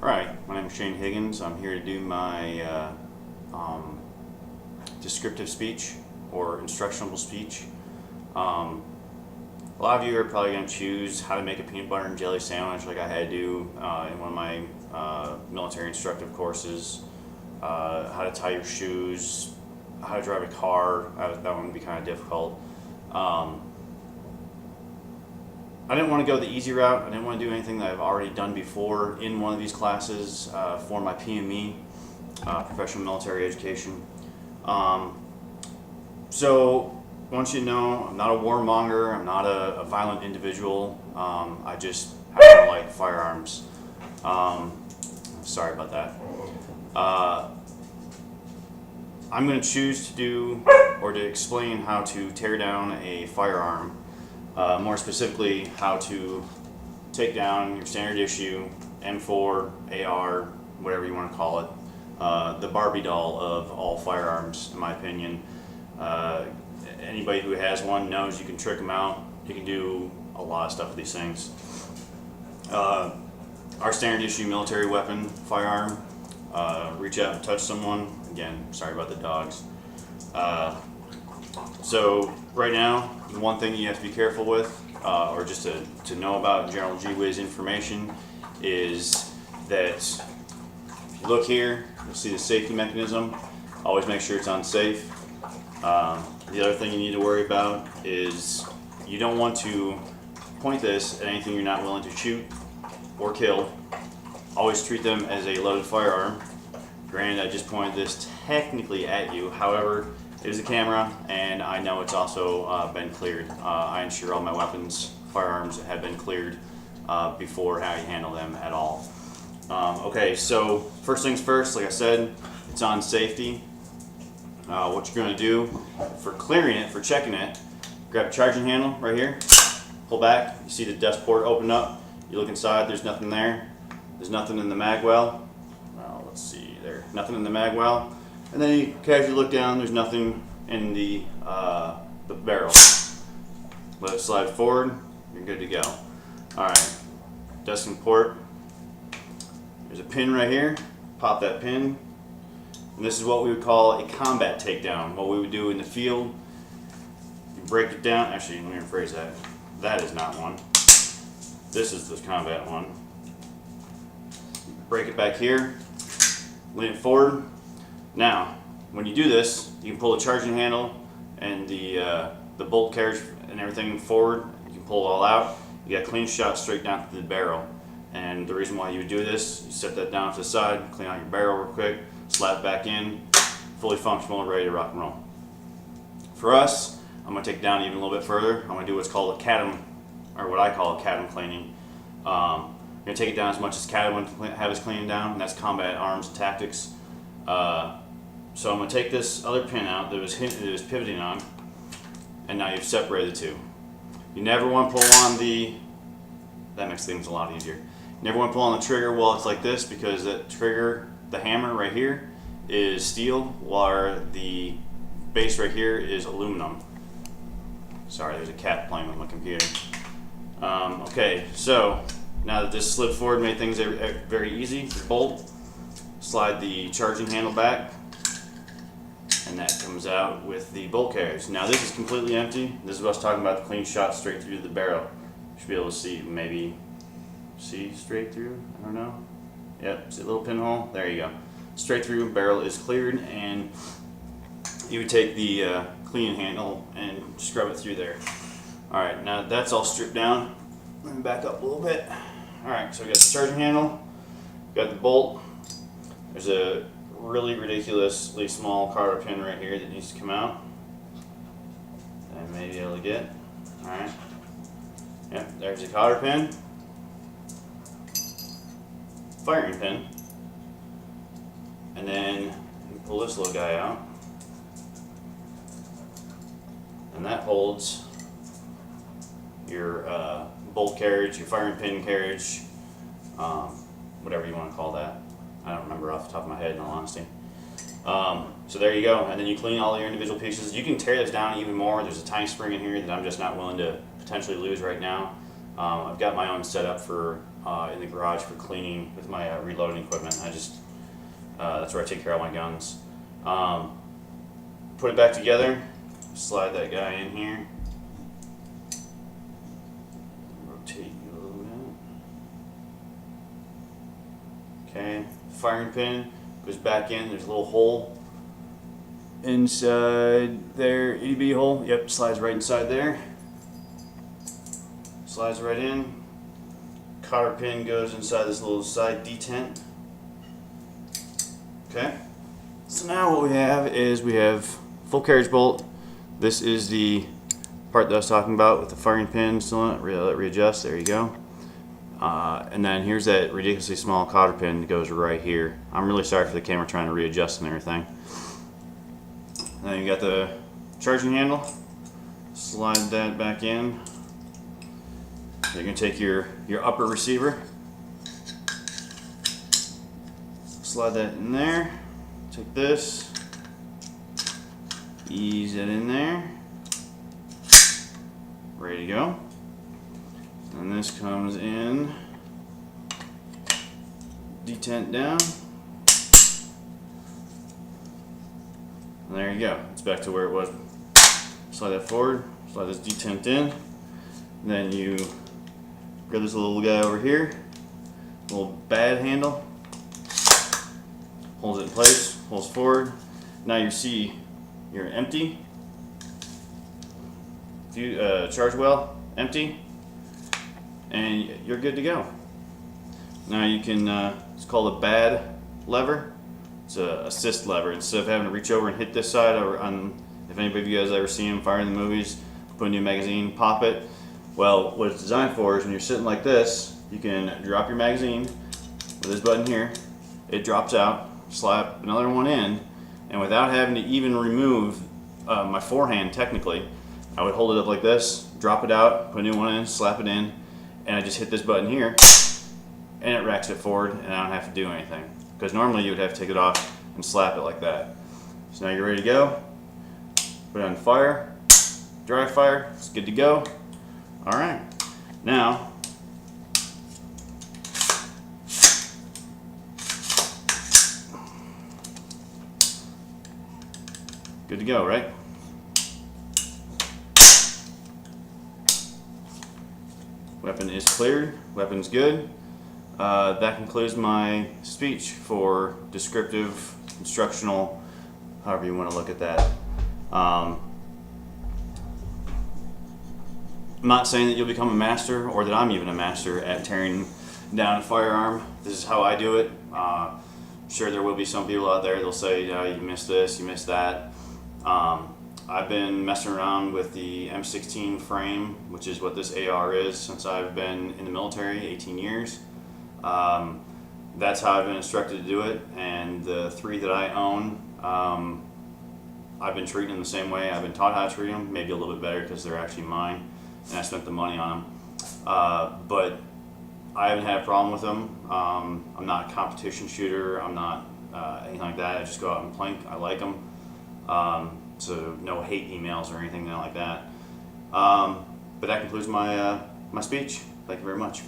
Alright, my name is Shane Higgins. I'm here to do my descriptive speech or instructional speech. A lot of you are probably going to choose how to make a peanut butter and jelly sandwich like I had to do in one of my military instructive courses. How to tie your shoes, how to drive a car. That one would be kind of difficult. I didn't want to go the easy route. I didn't want to do anything that I've already done before in one of these classes for my PME, Professional Military Education. So I want you to know I'm not a warmonger. I'm not a violent individual. I just happen to like firearms. Sorry about that. I'm going to choose to do or to explain how to tear down a firearm. More specifically, how to take down your standard issue M4, AR, whatever you want to call it, the Barbie doll of all firearms, in my opinion. Anybody who has one knows you can trick them out. You can do a lot of stuff with these things. Our standard issue military weapon, firearm, reach out and touch someone. Again, sorry about the dogs. So right now, the one thing you have to be careful with, or just to know about general G-Wiz information, is that if you look here, you'll see the safety mechanism. Always make sure it's unsafe. The other thing you need to worry about is you don't want to point this at anything you're not willing to shoot or kill. Always treat them as a loaded firearm. Granted, I just pointed this technically at you. However, it is a camera, and I know it's also been cleared. I ensure all my weapons, firearms have been cleared before how you handle them at all. Okay, so first things first, like I said, it's on safety. What you're going to do for clearing it, for checking it, grab a charging handle right here, pull back, you see the dust port open up, you look inside, there's nothing there. There's nothing in the mag well. Well, let's see there, nothing in the mag well. And then you casually look down, there's nothing in the barrel. Let it slide forward, you're good to go. Alright, desking port. There's a pin right here, pop that pin. And this is what we would call a combat takedown. What we would do in the field, you break it down. Actually, let me rephrase that. That is not one. This is the combat one. Break it back here, lean it forward. Now, when you do this, you can pull the charging handle and the bolt carriage and everything forward. You can pull it all out. You got a clean shot straight down to the barrel. And the reason why you would do this, you set that down to the side, clean out your barrel real quick, slap it back in, fully functional, ready to rock and roll. For us, I'm going to take it down even a little bit further. I'm going to do what's called a CADM, or what I call a CADM cleaning. I'm going to take it down as much as CADM would have us cleaning down, and that's combat arms and tactics. So I'm going to take this other pin out that it was pivoting on, and now you've separated the two. You never want to pull on that makes things a lot easier. You never want to pull on the trigger while it's like this, because that trigger, the hammer right here, is steel, while the base right here is aluminum. Sorry, there's a cat playing with my computer. Okay, so now that this slid forward made things very easy, the bolt, slide the charging handle back, and that comes out with the bolt carriage. Now this is completely empty. This is what I was talking about, the clean shot straight through the barrel. You should be able to see straight through, I don't know. Yep, see a little pinhole? There you go. Straight through, barrel is cleared, and you would take the cleaning handle and scrub it through there. Alright, now that's all stripped down. Let me back up a little bit. Alright, so we got the charging handle, got the bolt. There's a really ridiculously small cotter pin right here that needs to come out. I may be able to get. Alright. Yep, there's the cotter pin. Firing pin. And then you pull this little guy out. And that holds your bolt carriage, your firing pin carriage, whatever you want to call that. I don't remember off the top of my head, in all honesty. So there you go, and then you clean all your individual pieces. You can tear this down even more. There's a tie spring in here that I'm just not willing to potentially lose right now. I've got my own setup for in the garage for cleaning with my reloading equipment. That's where I take care of my guns. Put it back together, slide that guy in here, rotate you a little bit. Okay, firing pin goes back in, there's a little hole inside there, EB hole, yep, slides right inside there. Slides right in. Cotter pin goes inside this little side detent. Okay, so now what we have is we have full carriage bolt. This is the part that I was talking about with the firing pin still in it. Readjust, there you go. And then here's that ridiculously small cotter pin that goes right here. I'm really sorry for the camera trying to readjust and everything. And then you got the charging handle. Slide that back in. You're going to take your upper receiver, slide that in there, take this, ease it in there, ready to go. And this comes in, detent down, and there you go, it's back to where it was. Slide that forward, slide this detent in, and then you grab this little guy over here, little bad handle, holds it in place, pulls forward. Now you see you're empty, charge well, empty, and you're good to go. Now you can, it's called a bad lever. It's a assist lever. Instead of having to reach over and hit this side, or if anybody of you guys ever seen them fire in the movies, put a new magazine, pop it. Well, what it's designed for is when you're sitting like this, you can drop your magazine with this button here. It drops out, slap another one in, and without having to even remove my forehand technically, I would hold it up like this, drop it out, put a new one in, slap it in, and I just hit this button here, and it racks it forward, and I don't have to do anything. Because normally you would have to take it off and slap it like that. So now you're ready to go. Put it on fire, dry fire, it's good to go. Alright, now good to go, right? Weapon is cleared, weapon's good. That concludes my speech for descriptive, instructional, however you want to look at that. I'm not saying that you'll become a master or that I'm even a master at tearing down a firearm. This is how I do it. Sure, there will be some people out there that'll say, you missed this, you missed that. I've been messing around with the M16 frame, which is what this AR is, since I've been in the military, 18 years. That's how I've been instructed to do it, and the 3 that I own, I've been treating them the same way. I've been taught how to treat them, maybe a little bit better because they're actually mine, and I spent the money on them. But I haven't had a problem with them. I'm not a competition shooter. I'm not anything like that. I just go out and plink. I like them. So no hate emails or anything like that. But that concludes my, my speech. Thank you very much.